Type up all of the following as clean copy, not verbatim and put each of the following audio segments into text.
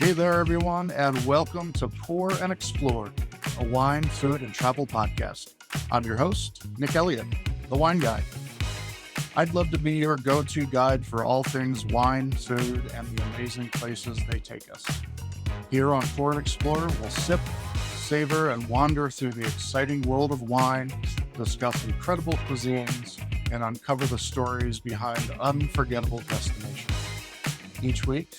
Hey there, everyone, and welcome to Pour and Explore, a wine, food, and travel podcast. I'm your host, Nick Elliott, the wine guy. I'd love to be your go-to guide for all things wine, food, and the amazing places they take us. Here on Pour and Explore, we'll sip, savor, and wander through the exciting world of wine, discuss incredible cuisines, and uncover the stories behind unforgettable destinations. Each week,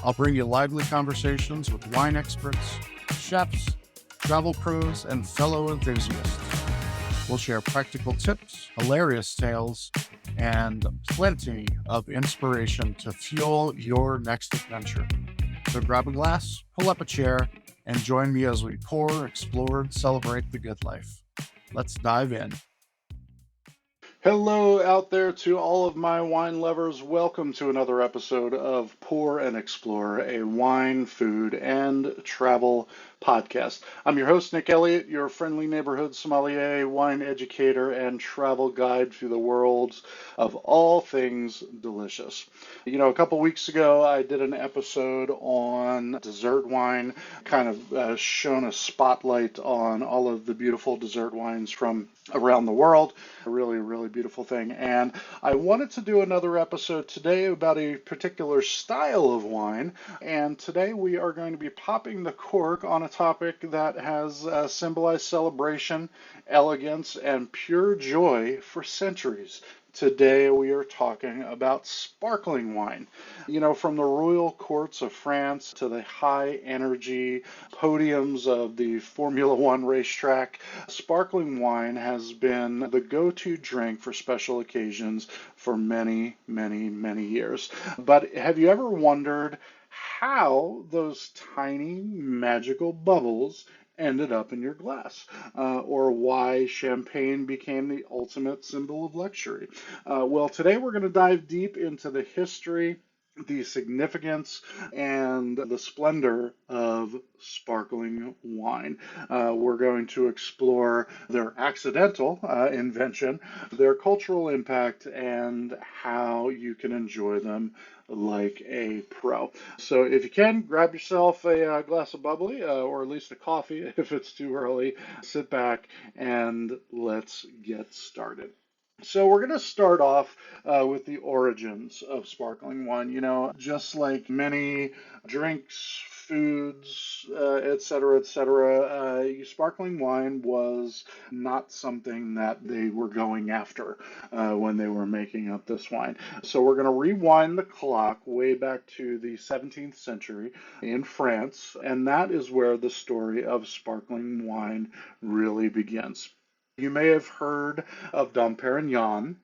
I'll bring you lively conversations with wine experts, chefs, travel pros, and fellow enthusiasts. We'll share practical tips, hilarious tales, and plenty of inspiration to fuel your next adventure. So grab a glass, pull up a chair, and join me as we pour, explore, and celebrate the good life. Let's dive in. Hello out there to all of my wine lovers. Welcome to another episode of Pour and Explore, a wine, food, and travel podcast. I'm your host, Nick Elliott, your friendly neighborhood sommelier, wine educator, and travel guide through the worlds of all things delicious. A couple weeks ago, I did an episode on dessert wine, kind of shone a spotlight on all of the beautiful dessert wines from around the world. A really, really beautiful thing. And I wanted to do another episode today about a particular style of wine. And today we are going to be popping the cork on a topic that has symbolized celebration, elegance, and pure joy for centuries. Today we are talking about sparkling wine. From the royal courts of France to the high energy podiums of the Formula One racetrack, sparkling wine has been the go-to drink for special occasions for many, many, many years. But have you ever wondered how those tiny magical bubbles ended up in your glass, or why champagne became the ultimate symbol of luxury? Well, today we're going to dive deep into the history, the significance, and the splendor of sparkling wine. We're going to explore their accidental invention, their cultural impact, and how you can enjoy them like a pro. So if you can, grab yourself a glass of bubbly, or at least a coffee if it's too early. Sit back and let's get started. So we're going to start off with the origins of sparkling wine. Just like many drinks, foods, et cetera, sparkling wine was not something that they were going after when they were making up this wine. So we're going to rewind the clock way back to the 17th century in France, and that is where the story of sparkling wine really begins. You may have heard of Dom Perignon.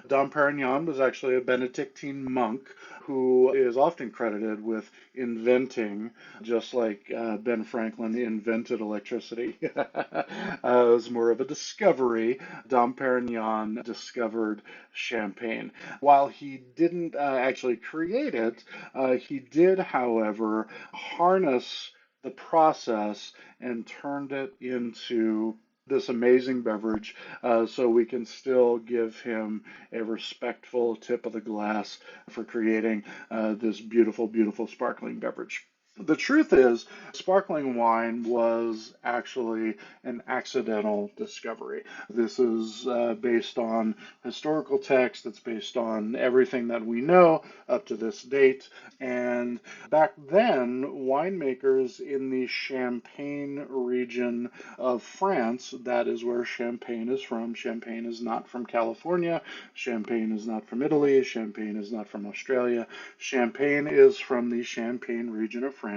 Dom Perignon was actually a Benedictine monk who is often credited with inventing, just like Ben Franklin invented electricity. It was more of a discovery. Dom Perignon discovered champagne. While he didn't actually create it, he did, however, harness the process and turned it into this amazing beverage, so we can still give him a respectful tip of the glass for creating this beautiful, beautiful sparkling beverage. The truth is, sparkling wine was actually an accidental discovery. This is based on historical text. It's based on everything that we know up to this date. And back then, winemakers in the Champagne region of France, that is where Champagne is from. Champagne is not from California. Champagne is not from Italy. Champagne is not from Australia. Champagne is from the Champagne region of France.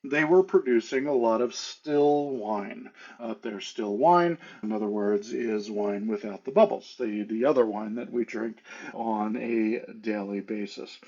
They were producing a lot of still wine up there. Still wine, in other words, is wine without the bubbles, the other wine that we drink on a daily basis.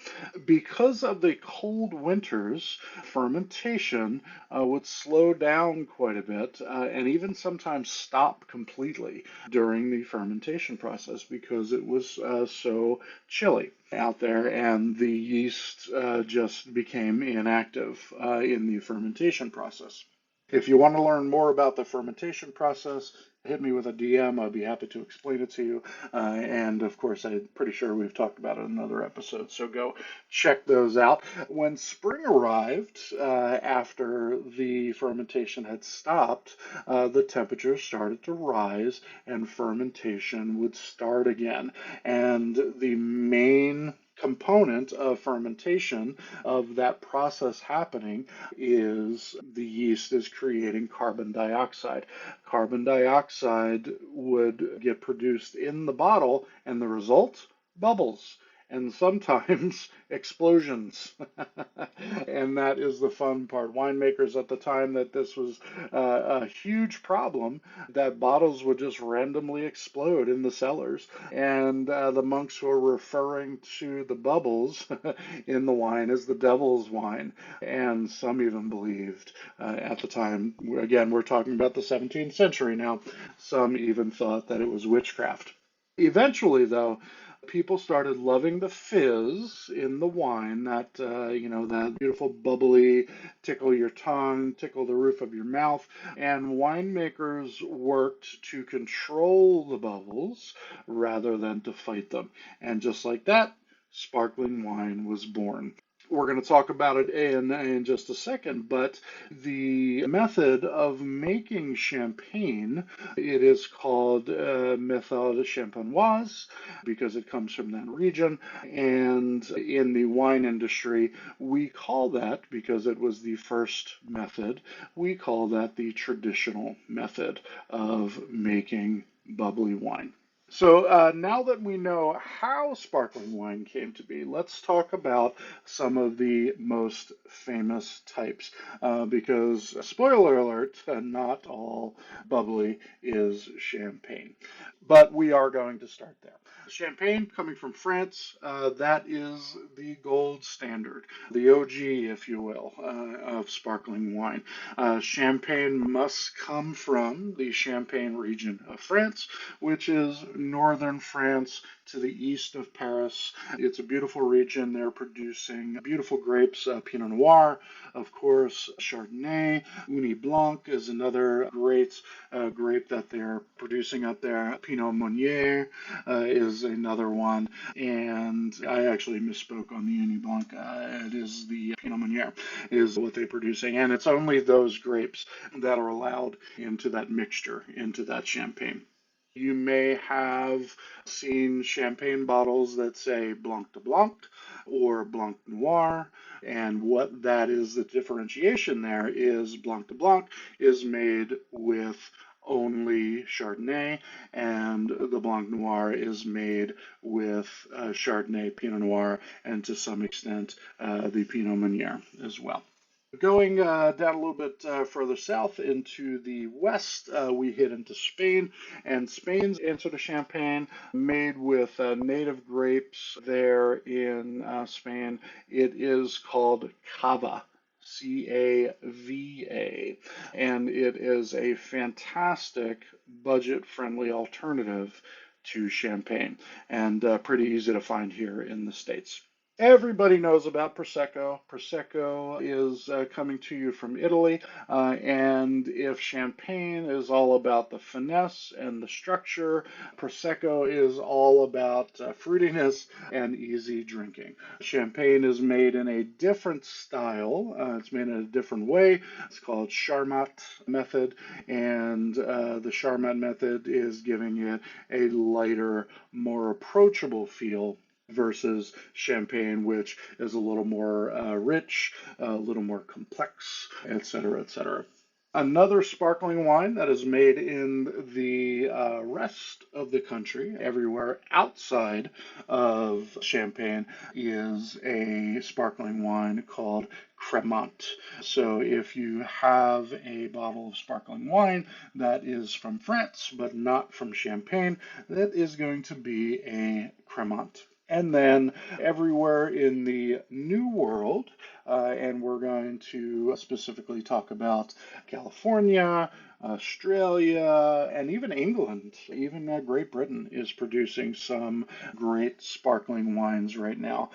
Because of the cold winters, fermentation would slow down quite a bit, and even sometimes stop completely during the fermentation process because it was so chilly out there, and the yeast just became inactive in the fermentation process. If you want to learn more about the fermentation process, hit me with a DM. I'd be happy to explain it to you. And of course, I'm pretty sure we've talked about it in another episode, so go check those out. When spring arrived, after the fermentation had stopped, the temperature started to rise and fermentation would start again. And the main component of fermentation, of that process happening, is the yeast is creating carbon dioxide. Carbon dioxide would get produced in the bottle, and the result, bubbles, and sometimes explosions. And that is the fun part. Winemakers at the time that this was a huge problem, that bottles would just randomly explode in the cellars. And the monks were referring to the bubbles in the wine as the devil's wine. And some even believed at the time, again, we're talking about the 17th century now, some even thought that it was witchcraft. Eventually, though, people started loving the fizz in the wine, that that beautiful bubbly, tickle your tongue, tickle the roof of your mouth, and winemakers worked to control the bubbles rather than to fight them. And just like that, sparkling wine was born. We're going to talk about it in just a second, but the method of making champagne, it is called méthode champenoise because it comes from that region. And in the wine industry, we call that, because it was the first method, we call that the traditional method of making bubbly wine. So now that we know how sparkling wine came to be, let's talk about some of the most famous types. Because, spoiler alert, not all bubbly is champagne. But we are going to start there. Champagne, coming from France, that is the gold standard, the OG, if you will, of sparkling wine. Champagne must come from the Champagne region of France, which is northern France to the east of Paris. It's a beautiful region. They're producing beautiful grapes, Pinot Noir, of course, Chardonnay. Uni Blanc is another great grape that they're producing up there. Pinot Meunier is another one. And I actually misspoke on the Uni Blanc. It is the Pinot Meunier is what they're producing. And it's only those grapes that are allowed into that mixture, into that champagne. You may have seen champagne bottles that say Blanc de Blanc or Blanc Noir, and what that is, the differentiation there is Blanc de Blanc is made with only Chardonnay, and the Blanc Noir is made with Chardonnay, Pinot Noir, and to some extent the Pinot Meunier as well. Going down a little bit further south into the west, we hit into Spain, and Spain's answer to champagne, made with native grapes there in Spain. It is called cava. Cava, and it is a fantastic budget-friendly alternative to champagne, and pretty easy to find here in the States. Everybody knows about Prosecco. Prosecco is coming to you from Italy, and if Champagne is all about the finesse and the structure, Prosecco is all about fruitiness and easy drinking. Champagne is made in a different style. It's made in a different way. It's called Charmat method, and the Charmat method is giving it a lighter, more approachable feel versus champagne, which is a little more rich, a little more complex, etc., etc. Another sparkling wine that is made in the rest of the country, everywhere outside of Champagne, is a sparkling wine called Crémant. So if you have a bottle of sparkling wine that is from France but not from Champagne, that is going to be a Crémant. And then everywhere in the New World, and we're going to specifically talk about California, Australia, and even England, even Great Britain is producing some great sparkling wines right now.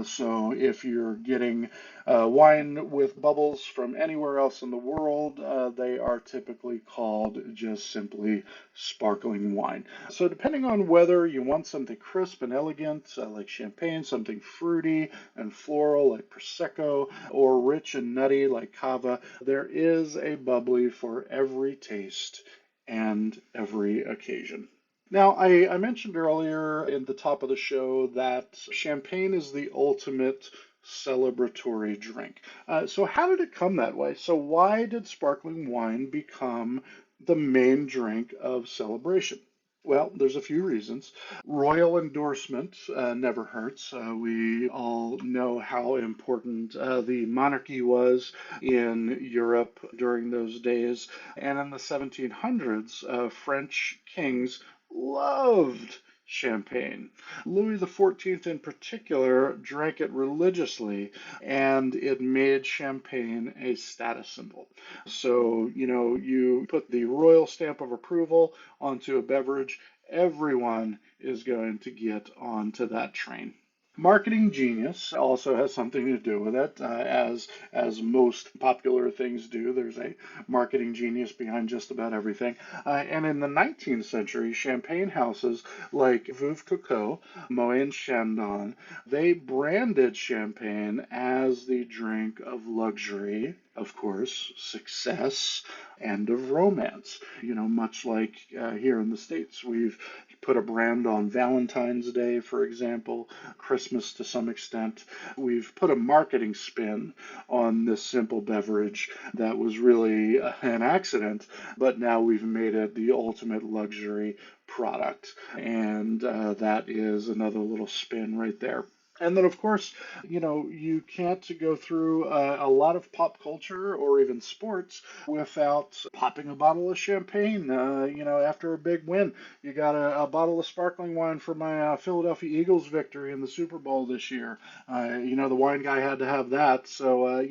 So if you're getting wine with bubbles from anywhere else in the world, they are typically called just simply sparkling wine. So depending on whether you want something crisp and elegant, like champagne, something fruity and floral like Prosecco, or rich and nutty like Cava, there is a bubbly for every taste and every occasion. Now, I mentioned earlier in the top of the show that champagne is the ultimate celebratory drink. So, how did it come that way? So, why did sparkling wine become the main drink of celebration? Well, there's a few reasons. Royal endorsement never hurts. We all know how important the monarchy was in Europe during those days. And in the 1700s, French kings loved champagne. Louis XIV, in particular, drank it religiously, and it made champagne a status symbol. So, you put the royal stamp of approval onto a beverage, everyone is going to get onto that train. Marketing genius also has something to do with it, as most popular things do. There's a marketing genius behind just about everything. And in the 19th century, champagne houses like Veuve Clicquot, Moet Chandon, they branded champagne as the drink of luxury, of course, success, and of romance. Much like here in the States, we've put a brand on Valentine's Day, for example, Christmas to some extent. We've put a marketing spin on this simple beverage that was really an accident, but now we've made it the ultimate luxury product. And that is another little spin right there. And then, of course, you can't go through a lot of pop culture or even sports without popping a bottle of champagne. After a big win, you got a bottle of sparkling wine for my Philadelphia Eagles victory in the Super Bowl this year. The wine guy had to have that. So,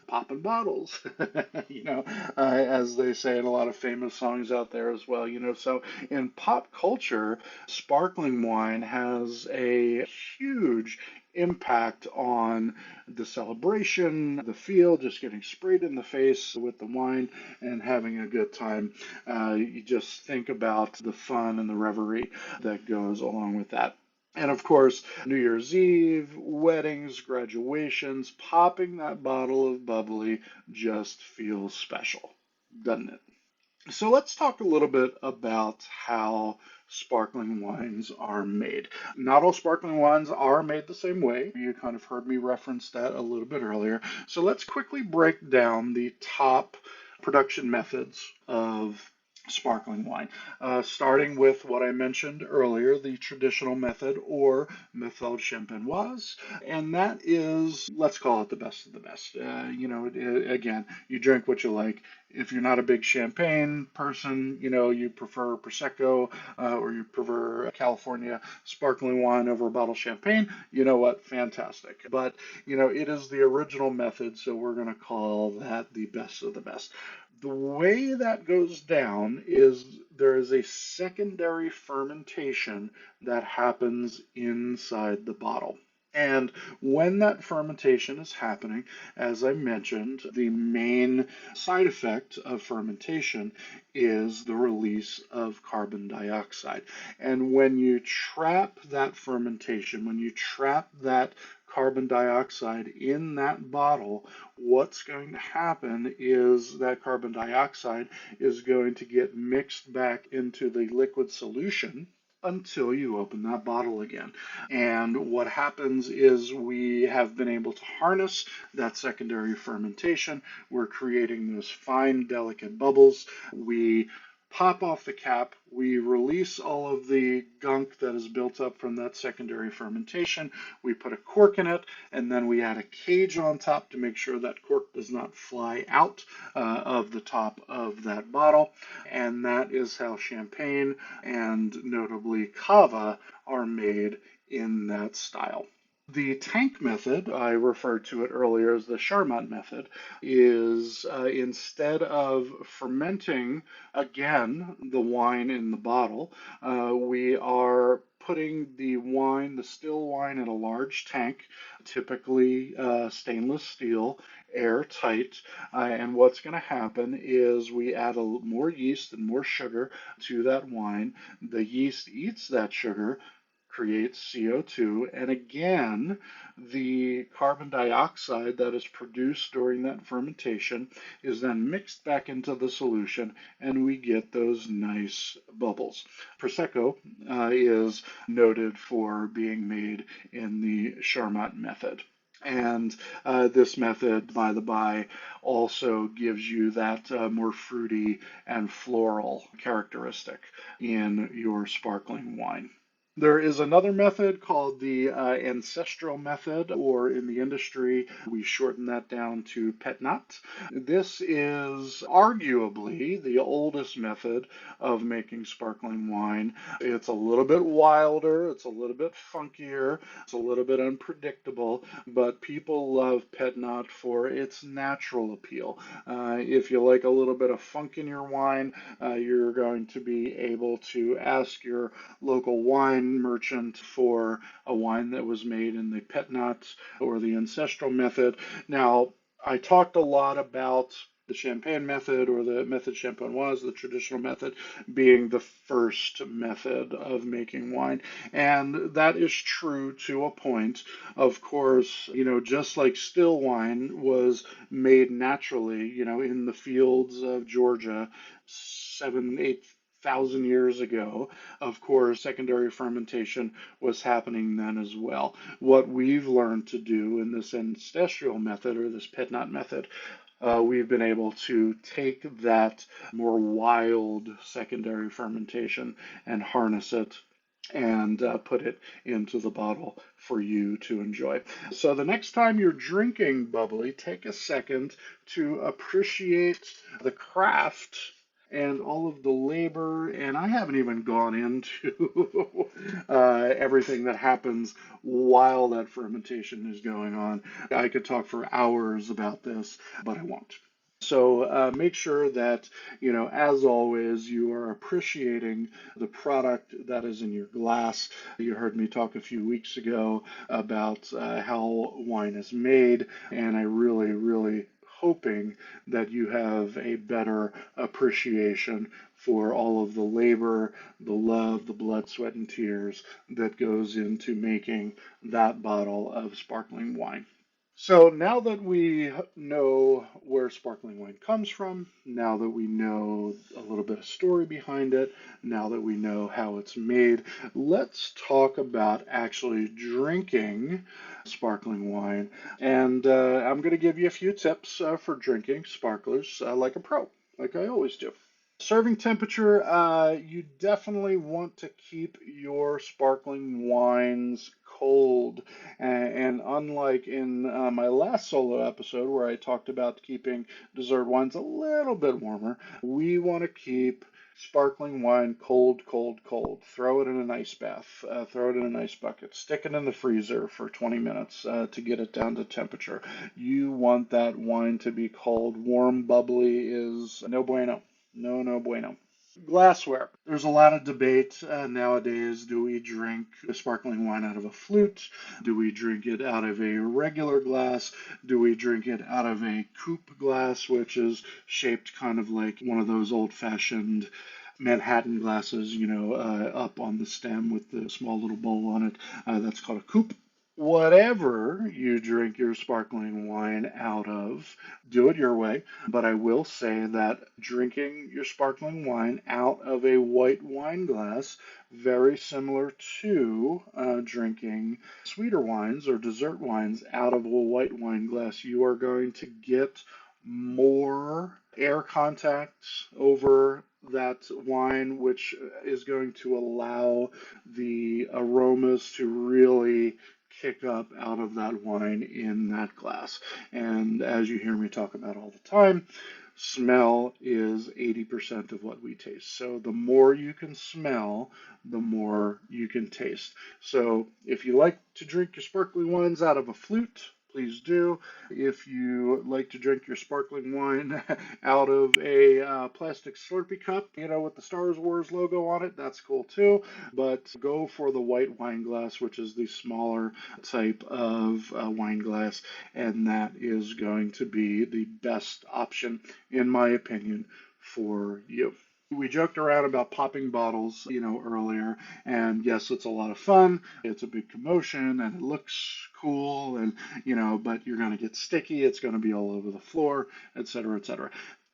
popping bottles, as they say in a lot of famous songs out there as well. So in pop culture, sparkling wine has a huge impact on the celebration, the feel, just getting sprayed in the face with the wine and having a good time. You just think about the fun and the revelry that goes along with that. And of course, New Year's Eve, weddings, graduations, popping that bottle of bubbly just feels special, doesn't it? So let's talk a little bit about how sparkling wines are made. Not all sparkling wines are made the same way. You kind of heard me reference that a little bit earlier. So let's quickly break down the top production methods of sparkling wine, starting with what I mentioned earlier, the traditional method or méthode champenoise, and that is, let's call it the best of the best. Again, you drink what you like. If you're not a big champagne person, you prefer Prosecco or you prefer California sparkling wine over a bottle of champagne, you know what? Fantastic. But, it is the original method, so we're going to call that the best of the best. The way that goes down is there is a secondary fermentation that happens inside the bottle. And when that fermentation is happening, as I mentioned, the main side effect of fermentation is the release of carbon dioxide. And when you trap that fermentation, when you trap that carbon dioxide in that bottle, what's going to happen is that carbon dioxide is going to get mixed back into the liquid solution until you open that bottle again. And what happens is we have been able to harness that secondary fermentation. We're creating those fine, delicate bubbles. We pop off the cap, we release all of the gunk that is built up from that secondary fermentation, we put a cork in it, and then we add a cage on top to make sure that cork does not fly out of the top of that bottle. And that is how champagne and notably cava are made in that style. The tank method, I referred to it earlier as the Charmat method, is instead of fermenting again the wine in the bottle, we are putting the wine, the still wine, in a large tank, typically stainless steel, airtight. And what's going to happen is we add more yeast and more sugar to that wine. The yeast eats that sugar, creates CO2, and again, the carbon dioxide that is produced during that fermentation is then mixed back into the solution, and we get those nice bubbles. Prosecco is noted for being made in the Charmat method. And this method, by the by, also gives you that more fruity and floral characteristic in your sparkling wine. There is another method called the ancestral method, or in the industry, we shorten that down to petnat. This is arguably the oldest method of making sparkling wine. It's a little bit wilder, it's a little bit funkier, it's a little bit unpredictable, but people love petnat for its natural appeal. If you like a little bit of funk in your wine, you're going to be able to ask your local wine merchant for a wine that was made in the petnat or the ancestral method. Now, I talked a lot about the champagne method, or the method champenoise, the traditional method, being the first method of making wine. And that is true to a point. Of course, just like still wine was made naturally, in the fields of Georgia 8,000 years ago, of course, secondary fermentation was happening then as well. What we've learned to do in this ancestral method, or this petnat method, we've been able to take that more wild secondary fermentation and harness it and put it into the bottle for you to enjoy. So the next time you're drinking bubbly, take a second to appreciate the craft and all of the labor, and I haven't even gone into everything that happens while that fermentation is going on. I could talk for hours about this, but I won't. So make sure that, as always, you are appreciating the product that is in your glass. You heard me talk a few weeks ago about how wine is made, and I really, really hoping that you have a better appreciation for all of the labor, the love, the blood, sweat, and tears that goes into making that bottle of sparkling wine. So now that we know where sparkling wine comes from, now that we know a little bit of story behind it, now that we know how it's made, let's talk about actually drinking sparkling wine. And I'm going to give you a few tips for drinking sparklers like a pro, like I always do. Serving temperature, you definitely want to keep your sparkling wines cold. And unlike in my last solo episode where I talked about keeping dessert wines a little bit warmer, we want to keep sparkling wine cold, cold, cold. Throw it in an ice bath, throw it in an ice bucket, stick it in the freezer for 20 minutes to get it down to temperature. You want that wine to be cold. Warm, bubbly is no bueno. No, no bueno. Glassware. There's a lot of debate nowadays. Do we drink sparkling wine out of a flute? Do we drink it out of a regular glass? Do we drink it out of a coupe glass, which is shaped kind of like one of those old-fashioned Manhattan glasses, up on the stem with the small little bowl on it? That's called a coupe. Whatever you drink your sparkling wine out of, do it your way. But I will say that drinking your sparkling wine out of a white wine glass, very similar to drinking sweeter wines or dessert wines out of a white wine glass, you are going to get more air contact over that wine, which is going to allow the aromas to really kick up out of that wine in that glass. And as you hear me talk about all the time, Smell is 80% of what we taste. So the more you can smell, the more you can taste. So if you like to drink your sparkling wines out of a flute, please do. If you like to drink your sparkling wine out of a plastic Slurpee cup, with the Star Wars logo on it, that's cool too. But go for the white wine glass, which is the smaller type of wine glass, and that is going to be the best option, in my opinion, for you. We joked around about popping bottles, earlier, and yes, it's a lot of fun. It's a big commotion, and it looks cool, and but you're going to get sticky. It's going to be all over the floor, etc., etc.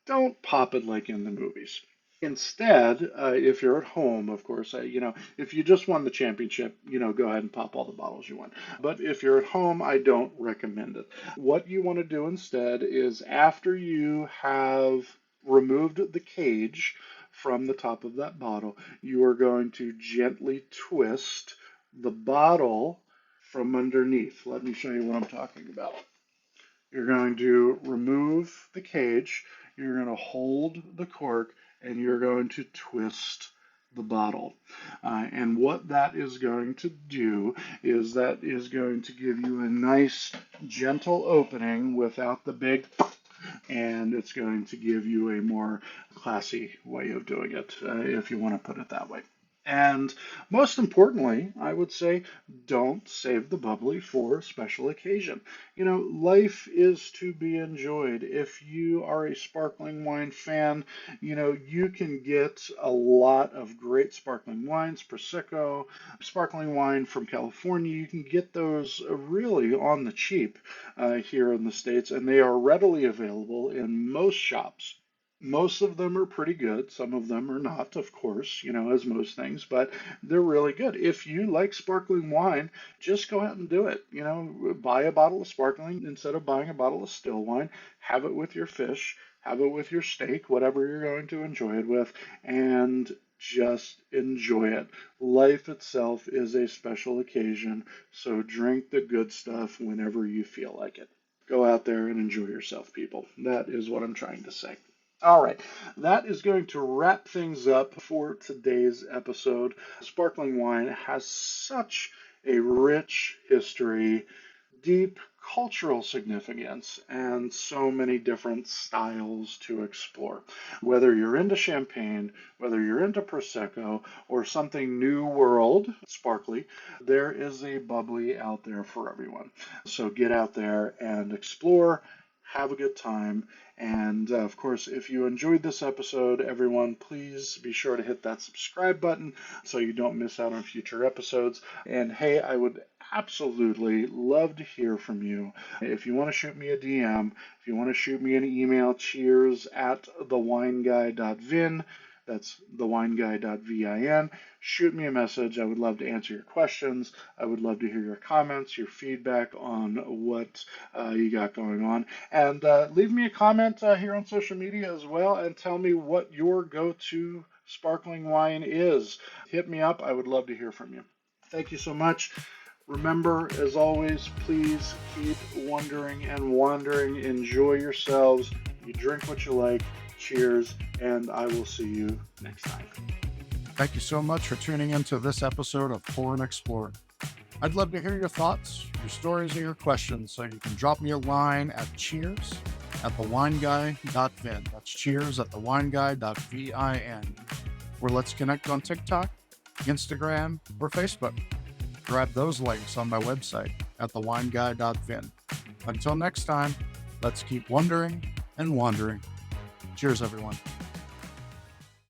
Don't pop it like in the movies. Instead, if you're at home, of course, if you just won the championship, go ahead and pop all the bottles you want. But if you're at home, I don't recommend it. What you want to do instead is, after you have removed the cage from the top of that bottle, you are going to gently twist the bottle from underneath. Let me show you what I'm talking about. You're going to remove the cage, you're going to hold the cork, and you're going to twist the bottle. And what that is going to do is that is going to give you a nice, gentle opening without the big, and it's going to give you a more classy way of doing it, if you want to put it that way. And most importantly, I would say, don't save the bubbly for a special occasion. Life is to be enjoyed. If you are a sparkling wine fan, you can get a lot of great sparkling wines, Prosecco, sparkling wine from California. You can get those really on the cheap here in the States, and they are readily available in most shops. Most of them are pretty good. Some of them are not, of course, as most things, but they're really good. If you like sparkling wine, just go out and do it. Buy a bottle of sparkling instead of buying a bottle of still wine. Have it with your fish, have it with your steak, whatever you're going to enjoy it with, and just enjoy it. Life itself is a special occasion, so drink the good stuff whenever you feel like it. Go out there and enjoy yourself, people. That is what I'm trying to say. All right, that is going to wrap things up for today's episode. Sparkling wine has such a rich history, deep cultural significance, and so many different styles to explore. Whether you're into champagne, whether you're into Prosecco, or something new world, sparkly, there is a bubbly out there for everyone. So get out there and explore. Have a good time. And of course, if you enjoyed this episode, everyone, please be sure to hit that subscribe button so you don't miss out on future episodes. And hey, I would absolutely love to hear from you. If you want to shoot me a DM, if you want to shoot me an email, cheers@thewineguy.vin. That's thewineguy.vin. Shoot me a message. I would love to answer your questions. I would love to hear your comments, your feedback on what you got going on. And leave me a comment here on social media as well, and tell me what your go-to sparkling wine is. Hit me up. I would love to hear from you. Thank you so much. Remember, as always, please keep wondering and wandering. Enjoy yourselves. You drink what you like. Cheers, and I will see you next time. Thank you so much for tuning into this episode of Pour and Explore. I'd love to hear your thoughts, your stories, and your questions, so you can drop me a line at cheers@thewineguy.vin. That's cheers@thewineguy.vin. Or let's connect on TikTok, Instagram, or Facebook. Grab those links on my website at thewineguy.vin. Until next time, let's keep wondering and wandering. Cheers, everyone.